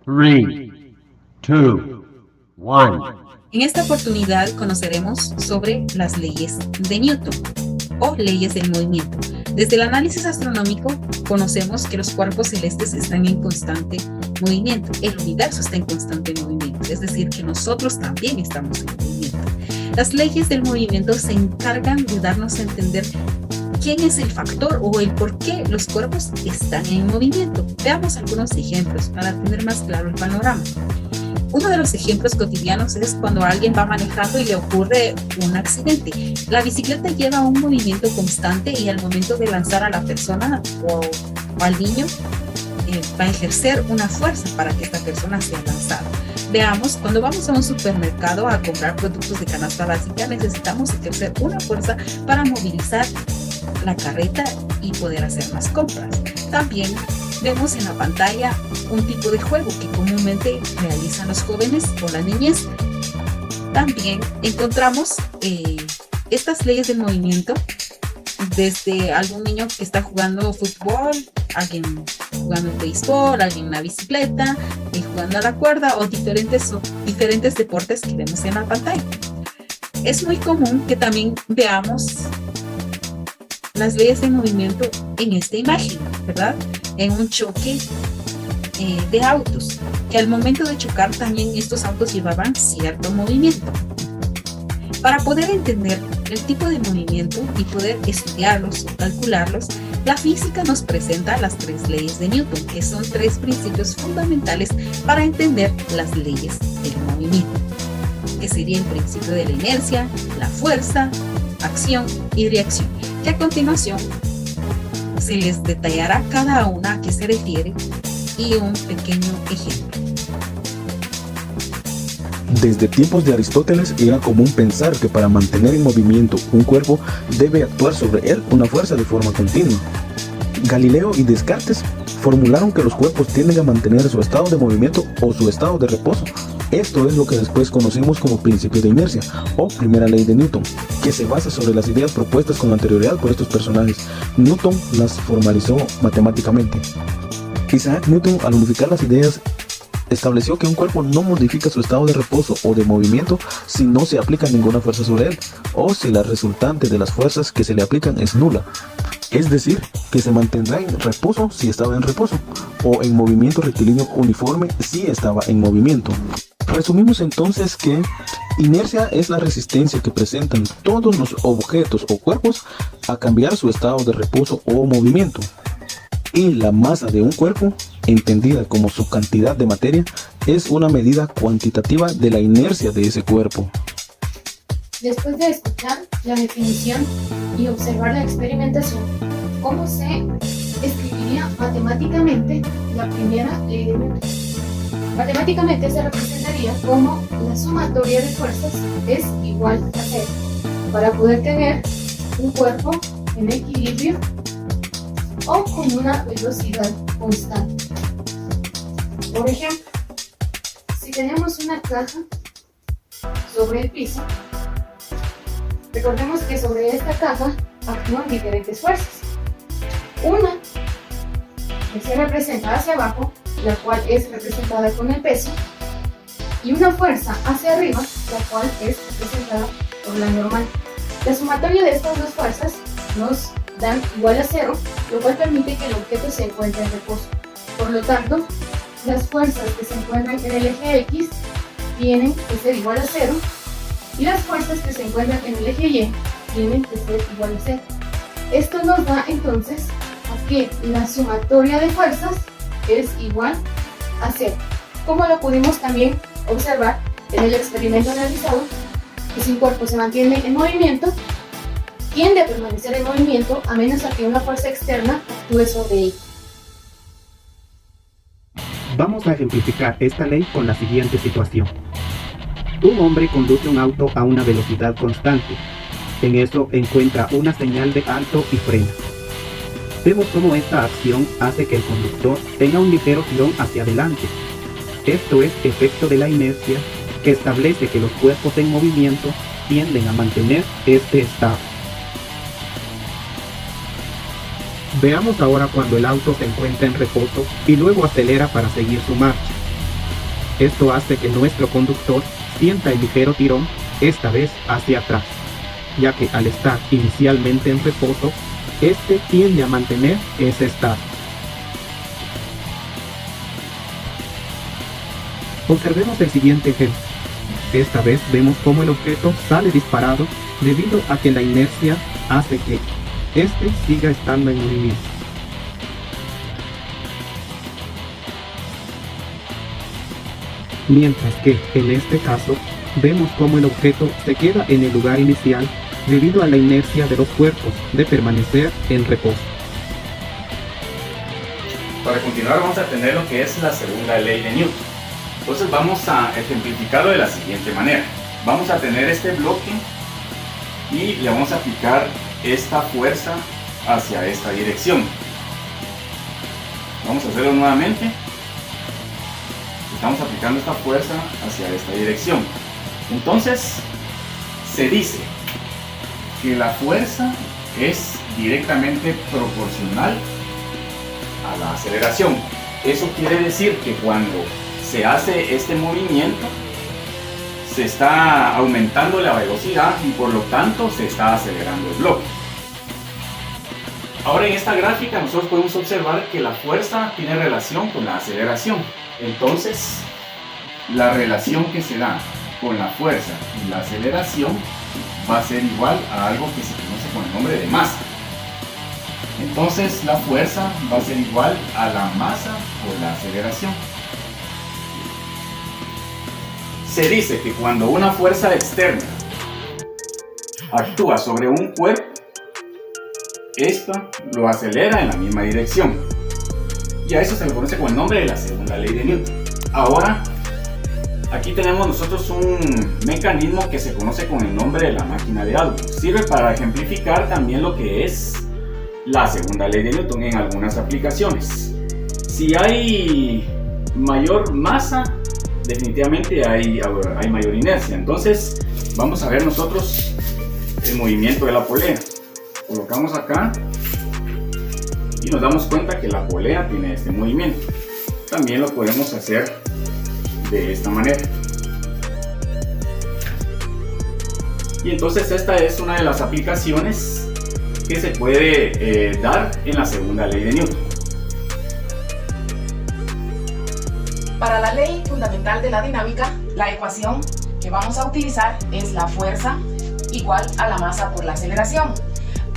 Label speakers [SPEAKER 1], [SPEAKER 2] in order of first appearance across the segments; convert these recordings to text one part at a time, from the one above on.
[SPEAKER 1] Three, two, one.
[SPEAKER 2] En esta oportunidad conoceremos sobre las leyes de Newton o leyes del movimiento. Desde el análisis astronómico conocemos que los cuerpos celestes están en constante movimiento. El universo está en constante movimiento, es decir, que nosotros también estamos en movimiento. Las leyes del movimiento se encargan de darnos a entender quién es el factor o el por qué los cuerpos están en movimiento. Veamos algunos ejemplos para tener más claro el panorama. Uno de los ejemplos cotidianos es cuando alguien va manejando y le ocurre un accidente. La bicicleta lleva un movimiento constante y al momento de lanzar a la persona o al niño va a ejercer una fuerza para que esta persona sea lanzada. Veamos, cuando vamos a un supermercado a comprar productos de canasta básica, necesitamos ejercer una fuerza para movilizar la carreta y poder hacer más compras. También vemos en la pantalla un tipo de juego que comúnmente realizan los jóvenes o la niñez. También encontramos estas leyes del movimiento desde algún niño que está jugando fútbol, alguien jugando béisbol, alguien en una bicicleta, jugando a la cuerda o diferentes deportes que vemos en la pantalla. Es muy común que también veamos las leyes de movimiento en esta imagen, ¿verdad? En un choque de autos, que al momento de chocar también estos autos llevaban cierto movimiento. Para poder entender el tipo de movimiento y poder estudiarlos o calcularlos, la física nos presenta las tres leyes de Newton, que son tres principios fundamentales para entender las leyes del movimiento, que sería el principio de la inercia, la fuerza, acción y reacción, que a continuación se les detallará cada una a qué se refiere y un pequeño ejemplo.
[SPEAKER 3] Desde tiempos de Aristóteles era común pensar que para mantener en movimiento un cuerpo debe actuar sobre él una fuerza de forma continua. Galileo y Descartes formularon que los cuerpos tienden a mantener su estado de movimiento o su estado de reposo. Esto es lo que después conocemos como principio de inercia o primera ley de Newton, que se basa sobre las ideas propuestas con anterioridad por estos personajes. Newton las formalizó matemáticamente. Isaac Newton, al unificar las ideas, estableció que un cuerpo no modifica su estado de reposo o de movimiento si no se aplica ninguna fuerza sobre él, o si la resultante de las fuerzas que se le aplican es nula. Es decir, que se mantendrá en reposo si estaba en reposo, o en movimiento rectilíneo uniforme si estaba en movimiento. Resumimos entonces que inercia es la resistencia que presentan todos los objetos o cuerpos a cambiar su estado de reposo o movimiento. Y la masa de un cuerpo, entendida como su cantidad de materia, es una medida cuantitativa de la inercia de ese cuerpo.
[SPEAKER 4] Después de escuchar la definición y observar la experimentación, ¿cómo se escribiría matemáticamente la primera ley de Newton? Matemáticamente se representaría como la sumatoria de fuerzas es igual a cero, para poder tener un cuerpo en equilibrio o con una velocidad constante. Por ejemplo, si tenemos una caja sobre el piso, recordemos que sobre esta caja actúan diferentes fuerzas. Una que se representa hacia abajo, la cual es representada con el peso, y una fuerza hacia arriba, la cual es representada por la normal. La sumatoria de estas dos fuerzas nos dan igual a cero, lo cual permite que el objeto se encuentre en reposo. Por lo tanto, las fuerzas que se encuentran en el eje X tienen que ser igual a cero, y las fuerzas que se encuentran en el eje Y tienen que ser igual a cero. Esto nos da entonces a que la sumatoria de fuerzas es igual a cero, como lo pudimos también observar en el experimento realizado, que si un cuerpo se mantiene en movimiento, tiende a permanecer en movimiento a menos a que una fuerza externa actúe sobre él.
[SPEAKER 5] Vamos a ejemplificar esta ley con la siguiente situación. Un hombre conduce un auto a una velocidad constante. En eso encuentra una señal de alto y frena. Vemos cómo esta acción hace que el conductor tenga un ligero tirón hacia adelante. Esto es efecto de la inercia, que establece que los cuerpos en movimiento tienden a mantener este estado. Veamos ahora cuando el auto se encuentra en reposo y luego acelera para seguir su marcha. Esto hace que nuestro conductor sienta el ligero tirón, esta vez hacia atrás, ya que al estar inicialmente en reposo, este tiende a mantener ese estado. Observemos el siguiente ejemplo. Esta vez vemos cómo el objeto sale disparado debido a que la inercia hace que este siga estando en movimiento. Mientras que en este caso vemos cómo el objeto se queda en el lugar inicial debido a la inercia de los cuerpos de permanecer en reposo.
[SPEAKER 6] Para continuar vamos a tener lo que es la segunda ley de Newton. Entonces vamos a ejemplificarlo de la siguiente manera. Vamos a tener este bloque y le vamos a aplicar esta fuerza hacia esta dirección. Vamos a hacerlo nuevamente. Estamos aplicando esta fuerza hacia esta dirección. Entonces se dice que la fuerza es directamente proporcional a la aceleración. Eso quiere decir que cuando se hace este movimiento se está aumentando la velocidad y por lo tanto se está acelerando el bloque. Ahora en esta gráfica nosotros podemos observar que la fuerza tiene relación con la aceleración. Entonces la relación que se da con la fuerza y la aceleración va a ser igual a algo que se conoce con el nombre de masa. Entonces la fuerza va a ser igual a la masa por la aceleración. Se dice que cuando una fuerza externa actúa sobre un cuerpo, esta lo acelera en la misma dirección. Y a eso se le conoce con el nombre de la segunda ley de Newton. Ahora, aquí tenemos nosotros un mecanismo que se conoce con el nombre de la máquina de autos. Sirve para ejemplificar también lo que es la segunda ley de Newton en algunas aplicaciones. Si hay mayor masa, definitivamente hay mayor inercia. Entonces vamos a ver nosotros el movimiento de la polea. Colocamos acá y nos damos cuenta que la polea tiene este movimiento. También lo podemos hacer de esta manera. Y entonces esta es una de las aplicaciones que se puede dar en la segunda ley de Newton.
[SPEAKER 7] Para la ley fundamental de la dinámica, la ecuación que vamos a utilizar es la fuerza igual a la masa por la aceleración.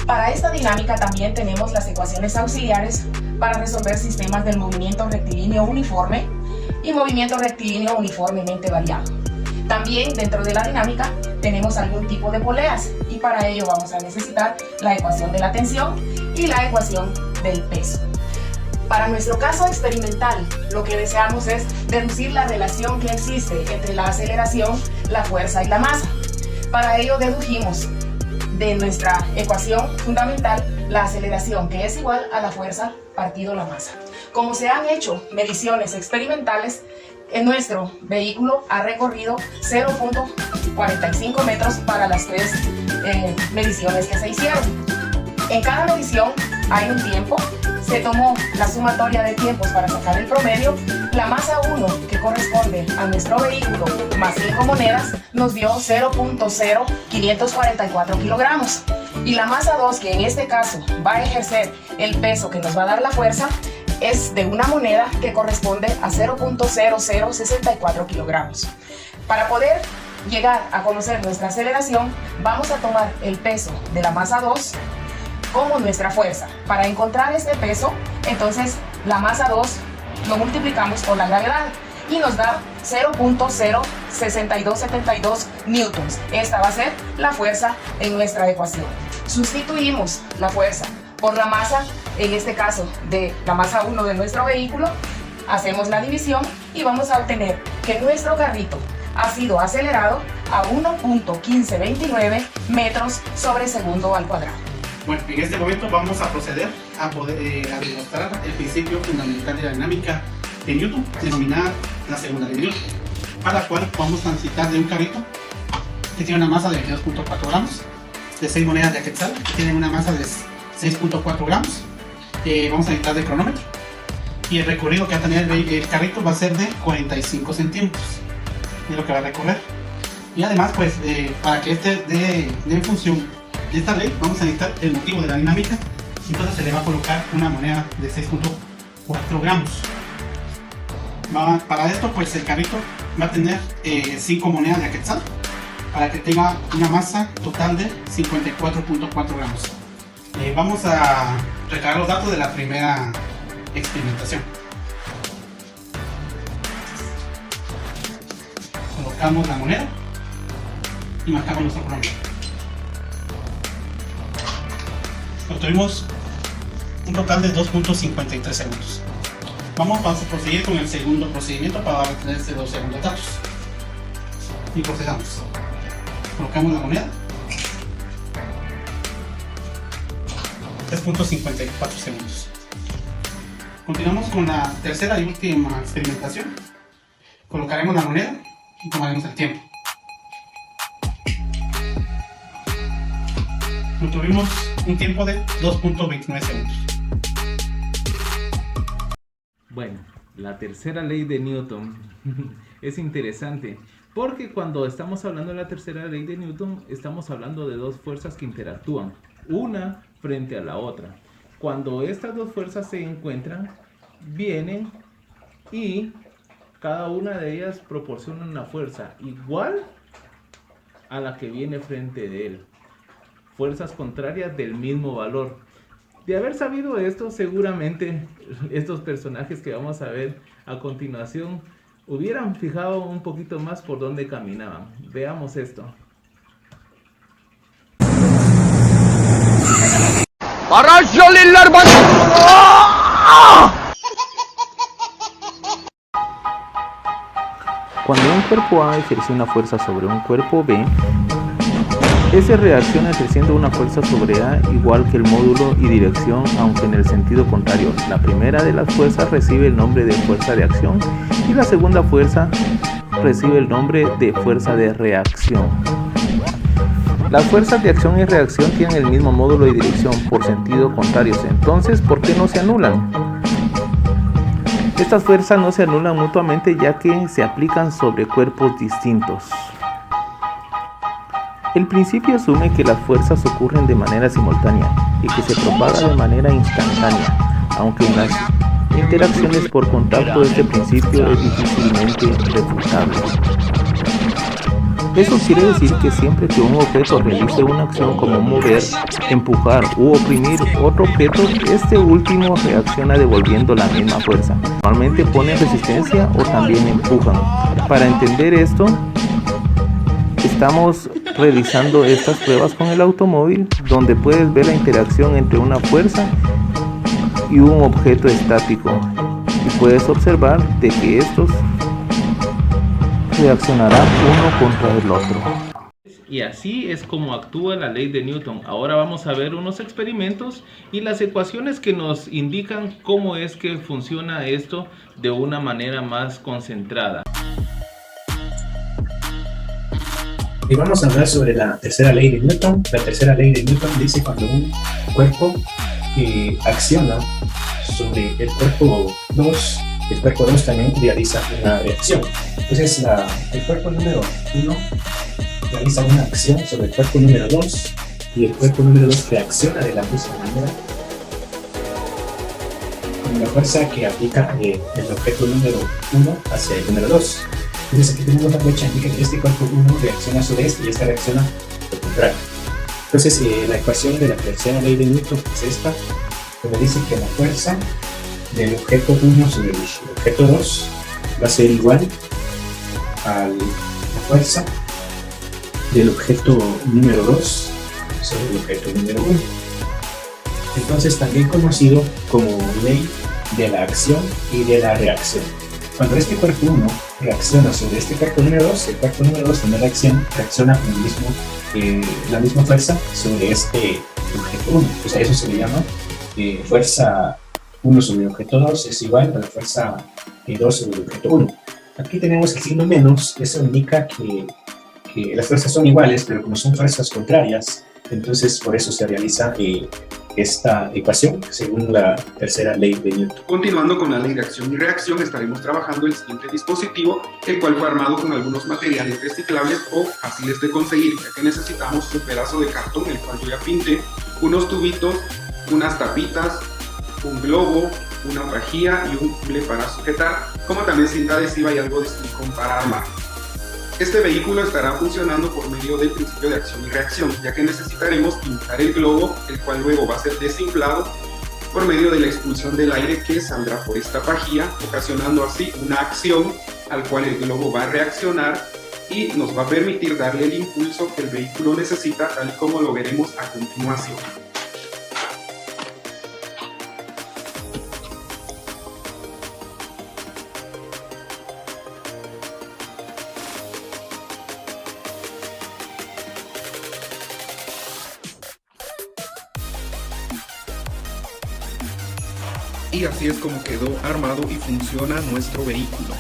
[SPEAKER 7] Para esta dinámica también tenemos las ecuaciones auxiliares para resolver sistemas del movimiento rectilíneo uniforme y movimiento rectilíneo uniformemente variado. También dentro de la dinámica tenemos algún tipo de poleas y para ello vamos a necesitar la ecuación de la tensión y la ecuación del peso. Para nuestro caso experimental, lo que deseamos es deducir la relación que existe entre la aceleración, la fuerza y la masa. Para ello dedujimos de nuestra ecuación fundamental la aceleración, que es igual a la fuerza partido la masa. Como se han hecho mediciones experimentales, en nuestro vehículo ha recorrido 0.45 metros para las tres mediciones que se hicieron. En cada medición hay un tiempo. Se tomó la sumatoria de tiempos para sacar el promedio. La masa 1, que corresponde a nuestro vehículo, más 5 monedas, nos dio 0.0544 kilogramos. Y la masa 2, que en este caso va a ejercer el peso que nos va a dar la fuerza, es de una moneda que corresponde a 0.0064 kilogramos. Para poder llegar a conocer nuestra aceleración, vamos a tomar el peso de la masa 2 como nuestra fuerza. Para encontrar este peso, entonces la masa 2 lo multiplicamos por la gravedad y nos da 0.06272 newtons. Esta va a ser la fuerza en nuestra ecuación. Sustituimos la fuerza por la masa, en este caso de la masa 1 de nuestro vehículo, hacemos la división y vamos a obtener que nuestro carrito ha sido acelerado a 1.1529 metros sobre segundo al cuadrado.
[SPEAKER 8] Bueno, en este momento vamos a proceder a demostrar el principio fundamental de la dinámica de Newton, denominada la segunda ley de Newton, para la cual vamos a necesitar de un carrito que tiene una masa de 22.4 gramos, de 6 monedas de quetzal que tienen una masa de 6.4 gramos. Vamos a necesitar de cronómetro y el recorrido que va a tener el carrito va a ser de 45 centímetros, es lo que va a recorrer. Y además, pues, para que este dé en función de esta ley, vamos a necesitar el motivo de la dinámica. Entonces se le va a colocar una moneda de 6.4 gramos. Para esto, pues, el carrito va a tener 5 monedas de aquetzal, para que tenga una masa total de 54.4 gramos. Vamos a recargar los datos de la primera experimentación. Colocamos la moneda y marcamos nuestro cronómetro. Obtuvimos un total de 2.53 segundos. Vamos a proseguir con el segundo procedimiento para obtener los segundos datos. Y procesamos. Colocamos la moneda. 3.54 segundos. Continuamos con la tercera y última experimentación. Colocaremos la moneda y tomaremos el tiempo. Obtuvimos un tiempo de 2.29 segundos.
[SPEAKER 9] Bueno, la tercera ley de Newton es interesante porque cuando estamos hablando de la tercera ley de Newton estamos hablando de dos fuerzas que interactúan, una frente a la otra. Cuando estas dos fuerzas se encuentran, vienen y cada una de ellas proporciona una fuerza igual a la que viene frente de él. Fuerzas contrarias del mismo valor. De haber sabido esto, seguramente estos personajes que vamos a ver a continuación hubieran fijado un poquito más por dónde caminaban. Veamos esto.
[SPEAKER 3] Cuando un cuerpo A ejerce una fuerza sobre un cuerpo B, ese reacciona ejerciendo una fuerza sobre A igual que el módulo y dirección, aunque en el sentido contrario. La primera de las fuerzas recibe el nombre de fuerza de acción y la segunda fuerza recibe el nombre de fuerza de reacción. Las fuerzas de acción y reacción tienen el mismo módulo y dirección por sentido contrarios. Entonces, ¿por qué no se anulan? Estas fuerzas no se anulan mutuamente ya que se aplican sobre cuerpos distintos. El principio asume que las fuerzas ocurren de manera simultánea y que se propaga de manera instantánea, aunque en las interacciones por contacto este principio es difícilmente refutable. Eso quiere decir que siempre que un objeto realice una acción como mover, empujar u oprimir otro objeto, este último reacciona devolviendo la misma fuerza. Normalmente ponen resistencia o también empujan. Para entender esto, estamos realizando estas pruebas con el automóvil, donde puedes ver la interacción entre una fuerza y un objeto estático, y puedes observar de que estos reaccionarán uno contra el otro.
[SPEAKER 9] Y así es como actúa la ley de Newton. Ahora vamos a ver unos experimentos y las ecuaciones que nos indican cómo es que funciona esto de una manera más concentrada.
[SPEAKER 10] Y vamos a hablar sobre la tercera ley de Newton. La tercera ley de Newton dice cuando un cuerpo acciona sobre el cuerpo 2, el cuerpo 2 también realiza una reacción. Entonces el cuerpo número 1 realiza una acción sobre el cuerpo número 2 y el cuerpo número 2 reacciona de la misma manera con la fuerza que aplica el objeto número 1 hacia el número 2. Entonces aquí tenemos la flecha que indica que este cuerpo 1 reacciona sobre este y esta reacciona al contrario. Entonces la ecuación de la tercera ley de Newton es esta, donde dice que la fuerza del objeto 1 sobre el objeto 2 va a ser igual a la fuerza del objeto número 2 sobre el objeto número 1. Entonces también conocido como ley de la acción y de la reacción. Cuando este cuerpo 1 reacciona sobre este cuerpo número 2, el cuerpo número 2 en la reacción reacciona con la misma fuerza sobre este objeto 1. O sea, eso se le llama fuerza 1 sobre el objeto 2 es igual a la fuerza 2 sobre el objeto 1. Aquí tenemos el signo menos, eso indica que las fuerzas son iguales, pero como son fuerzas contrarias, entonces por eso se realiza esta ecuación según la tercera ley de Newton.
[SPEAKER 11] Continuando con la ley de acción y reacción, estaremos trabajando el siguiente dispositivo, el cual fue armado con algunos materiales reciclables o fáciles de conseguir, ya que necesitamos un pedazo de cartón, el cual yo ya pinté, unos tubitos, unas tapitas, un globo, una pajilla y un cable para sujetar, como también cinta adhesiva y algo de silicón para armar. Este vehículo estará funcionando por medio del principio de acción y reacción, ya que necesitaremos inflar el globo, el cual luego va a ser desinflado por medio de la expulsión del aire que saldrá por esta pajilla, ocasionando así una acción al cual el globo va a reaccionar y nos va a permitir darle el impulso que el vehículo necesita, tal y como lo veremos a continuación. Y así es como quedó armado y funciona nuestro vehículo.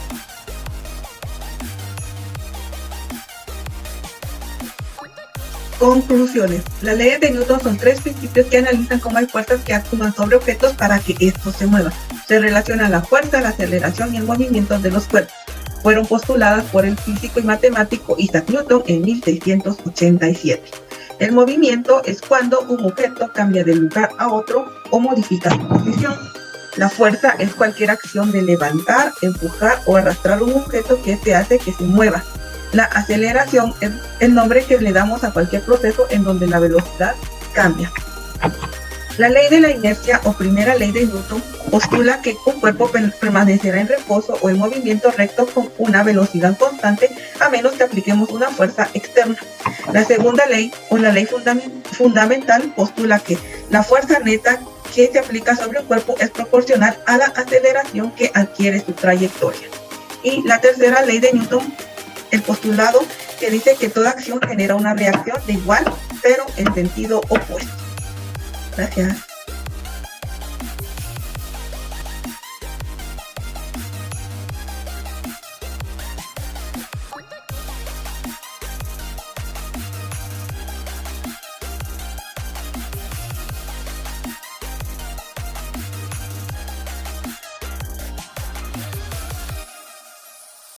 [SPEAKER 12] Conclusiones. Las leyes de Newton son tres principios que analizan cómo hay fuerzas que actúan sobre objetos para que estos se muevan. Se relacionan la fuerza, la aceleración y el movimiento de los cuerpos. Fueron postuladas por el físico y matemático Isaac Newton en 1687. El movimiento es cuando un objeto cambia de lugar a otro o modifica su posición. La fuerza es cualquier acción de levantar, empujar o arrastrar un objeto que se hace que se mueva. La aceleración es el nombre que le damos a cualquier proceso en donde la velocidad cambia. La ley de la inercia o primera ley de Newton postula que un cuerpo permanecerá en reposo o en movimiento recto con una velocidad constante a menos que apliquemos una fuerza externa. La segunda ley o la ley fundamental postula que la fuerza neta que se aplica sobre un cuerpo es proporcional a la aceleración que adquiere su trayectoria. Y la tercera ley de Newton, el postulado que dice que toda acción genera una reacción de igual pero en sentido opuesto. Gracias.